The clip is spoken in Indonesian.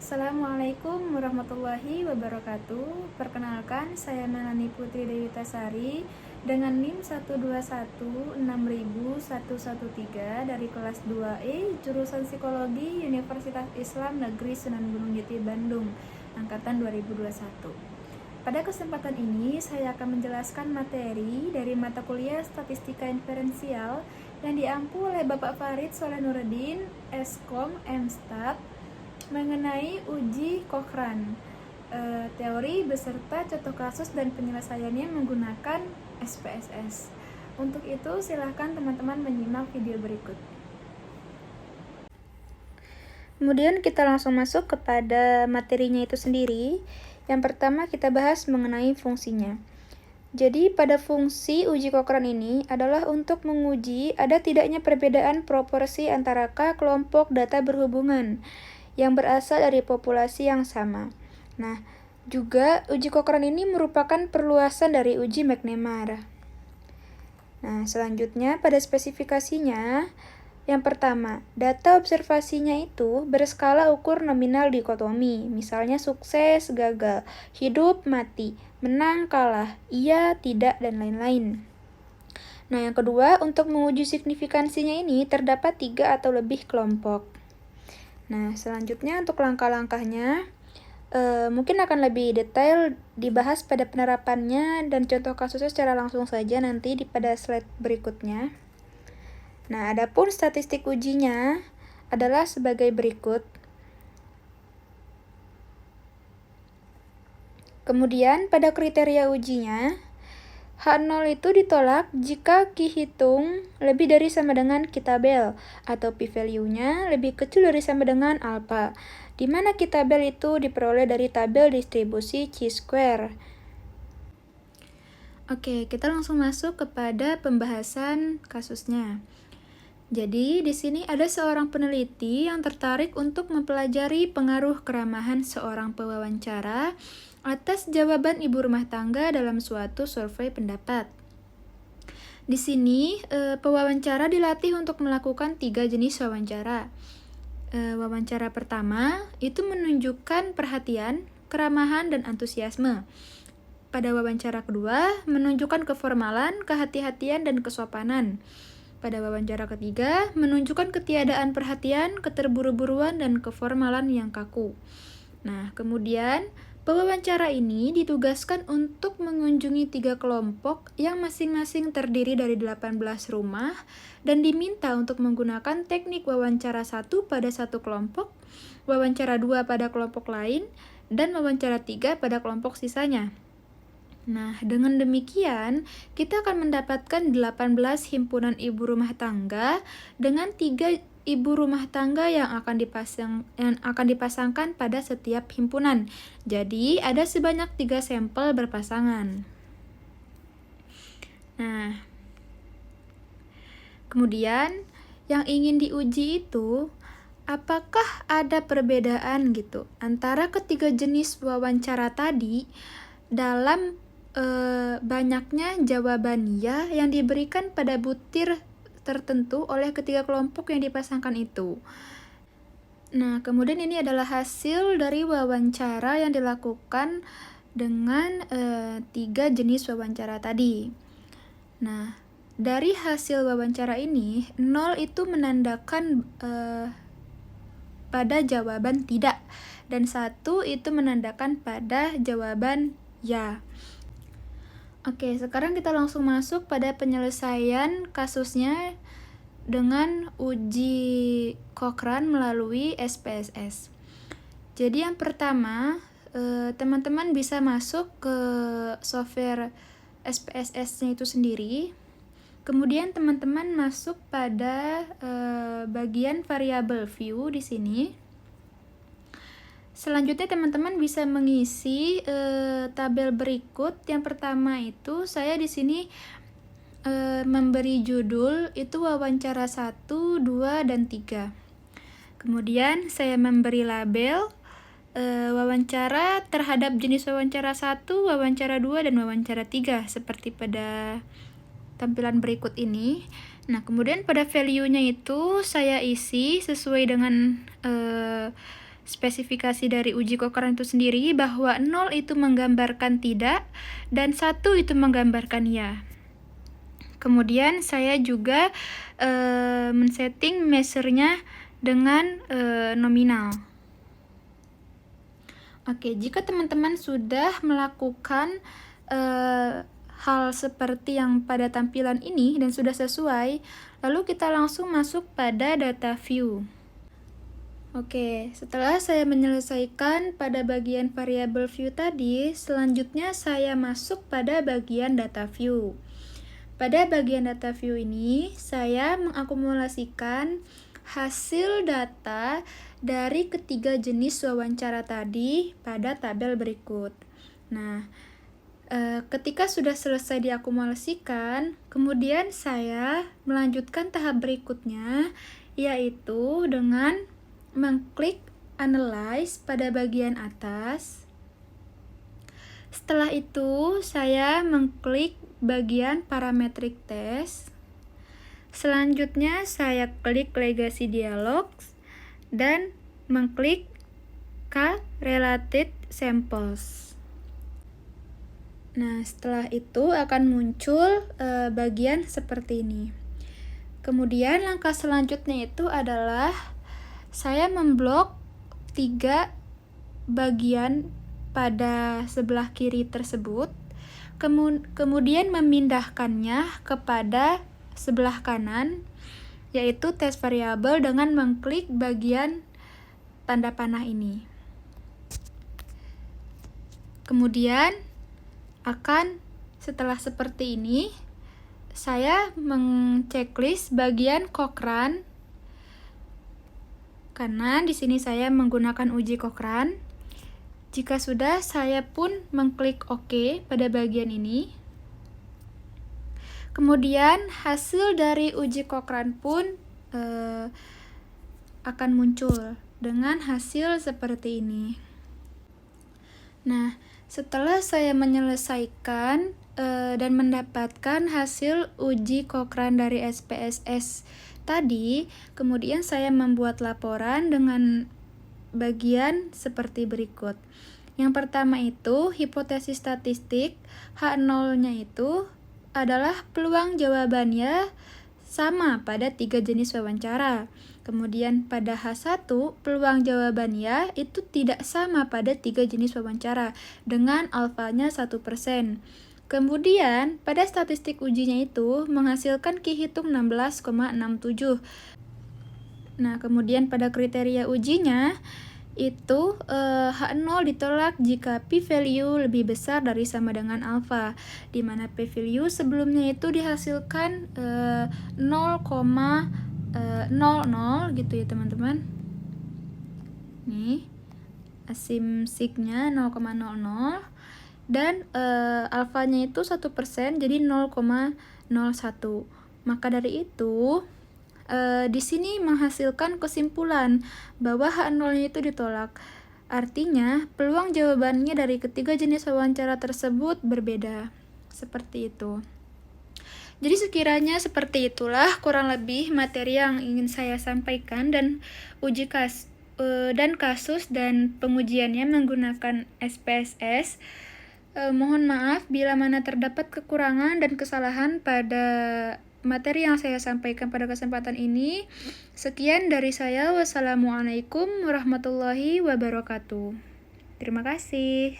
Assalamualaikum warahmatullahi wabarakatuh. Perkenalkan, saya Melani Putri Dewi Tasari dengan NIM 121600113 dari kelas 2E jurusan Psikologi Universitas Islam Negeri Sunan Gunung Jati Bandung, angkatan 2021. Pada kesempatan ini, saya akan menjelaskan materi dari mata kuliah Statistika Inferensial yang diampu oleh Bapak Farid Soleh Nuruddin, Eskom, MStat, mengenai uji Cochrane, teori beserta contoh kasus dan penyelesaiannya menggunakan SPSS. Untuk itu, silahkan teman-teman menyimak video berikut. Kemudian kita langsung masuk kepada materinya itu sendiri. Yang pertama kita bahas mengenai fungsinya. Jadi pada fungsi uji Cochrane ini adalah untuk menguji ada tidaknya perbedaan proporsi antara kelompok data berhubungan yang berasal dari populasi yang sama. Nah, juga uji Cochrane ini merupakan perluasan dari uji McNemar. Nah, selanjutnya pada spesifikasinya, yang pertama, data observasinya itu berskala ukur nominal dikotomi, misalnya sukses, gagal, hidup, mati, menang, kalah, iya, tidak, dan lain-lain. Nah, yang kedua, untuk menguji signifikansinya ini terdapat 3 atau lebih kelompok. Nah, selanjutnya untuk langkah-langkahnya mungkin akan lebih detail dibahas pada penerapannya dan contoh kasusnya secara langsung saja nanti pada slide berikutnya. Nah, adapun statistik ujinya adalah sebagai berikut. Kemudian pada kriteria ujinya, H0 itu ditolak jika Q hitung lebih dari sama dengan Q tabel atau p-value-nya lebih kecil dari sama dengan alpha, di mana Q tabel itu diperoleh dari tabel distribusi chi-square. Oke, kita langsung masuk kepada pembahasan kasusnya. Jadi, di sini ada seorang peneliti yang tertarik untuk mempelajari pengaruh keramahan seorang pewawancara atas jawaban ibu rumah tangga dalam suatu survei pendapat. Di sini, pewawancara dilatih untuk melakukan 3 jenis wawancara. Wawancara pertama itu menunjukkan perhatian, keramahan, dan antusiasme. Pada wawancara kedua, menunjukkan keformalan, kehati-hatian, dan kesopanan. Pada wawancara ketiga, menunjukkan ketiadaan perhatian, keterburu-buruan, dan keformalan yang kaku. Nah, kemudian pewawancara ini ditugaskan untuk mengunjungi 3 kelompok yang masing-masing terdiri dari 18 rumah dan diminta untuk menggunakan teknik wawancara 1 pada satu kelompok, wawancara 2 pada kelompok lain, dan wawancara 3 pada kelompok sisanya. Nah, dengan demikian, kita akan mendapatkan 18 himpunan ibu rumah tangga dengan 3 ibu rumah tangga yang akan dipasangkan pada setiap himpunan. Jadi, ada sebanyak 3 sampel berpasangan. Nah, kemudian yang ingin diuji itu apakah ada perbedaan gitu antara ketiga jenis wawancara tadi dalam banyaknya jawaban ya yang diberikan pada butir tertentu oleh ketiga kelompok yang dipasangkan itu. Nah, kemudian ini adalah hasil dari wawancara yang dilakukan dengan 3 jenis wawancara tadi. Nah, dari hasil wawancara ini, 0 itu menandakan pada jawaban tidak, dan 1 itu menandakan pada jawaban ya. Oke, sekarang kita langsung masuk pada penyelesaian kasusnya dengan uji Cochrane melalui SPSS. Jadi yang pertama, teman-teman bisa masuk ke software SPSS-nya itu sendiri. Kemudian teman-teman masuk pada bagian variable view di sini. Selanjutnya teman-teman bisa mengisi tabel berikut. Yang pertama itu saya di sini memberi judul itu wawancara 1, 2, dan 3. Kemudian saya memberi label wawancara terhadap jenis wawancara 1, wawancara 2, dan wawancara 3 seperti pada tampilan berikut ini. Nah, kemudian pada value-nya itu saya isi sesuai dengan spesifikasi dari uji Cochrane itu sendiri bahwa 0 itu menggambarkan tidak dan 1 itu menggambarkan ya. Kemudian saya juga men-setting measure-nya dengan nominal. Oke, jika teman-teman sudah melakukan hal seperti yang pada tampilan ini dan sudah sesuai, lalu kita langsung masuk pada data view. Oke, setelah saya menyelesaikan pada bagian variable view tadi, selanjutnya saya masuk pada bagian data view. Pada bagian data view ini, saya mengakumulasikan hasil data dari ketiga jenis wawancara tadi pada tabel berikut. Nah, ketika sudah selesai diakumulasikan, kemudian saya melanjutkan tahap berikutnya, yaitu dengan mengklik Analyze pada bagian atas. Setelah itu, saya mengklik bagian Parametric Test. Selanjutnya, saya klik Legacy Dialogs dan mengklik Related Samples. Nah, setelah itu akan muncul bagian seperti ini. Kemudian langkah selanjutnya itu adalah saya memblok 3 bagian pada sebelah kiri tersebut, kemudian memindahkannya kepada sebelah kanan, yaitu test variable dengan mengklik bagian tanda panah ini. Kemudian setelah seperti ini, saya mengchecklist bagian Cochrane karena di sini saya menggunakan uji Cochrane. Jika sudah, saya pun mengklik OK pada bagian ini. Kemudian hasil dari uji Cochrane pun akan muncul dengan hasil seperti ini. Nah, setelah saya menyelesaikan dan mendapatkan hasil uji Cochrane dari SPSS tadi, kemudian saya membuat laporan dengan bagian seperti berikut. Yang pertama itu hipotesis statistik, H0-nya itu adalah peluang jawabannya sama pada 3 jenis wawancara. Kemudian pada H1, peluang jawabannya itu tidak sama pada 3 jenis wawancara dengan alfanya 1%. Kemudian pada statistik ujinya itu menghasilkan Ki hitung 16,67. Nah, kemudian pada kriteria ujinya itu H0 ditolak jika p-value lebih besar dari sama dengan alfa, di mana p-value sebelumnya itu dihasilkan 0,00 gitu ya teman-teman. Nih, asim-sig-nya 0,00 dan alfanya itu 1%, jadi 0,01. Maka dari itu di sini menghasilkan kesimpulan bahwa H0-nya itu ditolak. Artinya, peluang jawabannya dari ketiga jenis wawancara tersebut berbeda. Seperti itu. Jadi sekiranya seperti itulah kurang lebih materi yang ingin saya sampaikan, dan kasus dan pengujiannya menggunakan SPSS. Mohon maaf bila mana terdapat kekurangan dan kesalahan pada materi yang saya sampaikan pada kesempatan ini. Sekian dari saya. Wassalamualaikum warahmatullahi wabarakatuh. Terima kasih.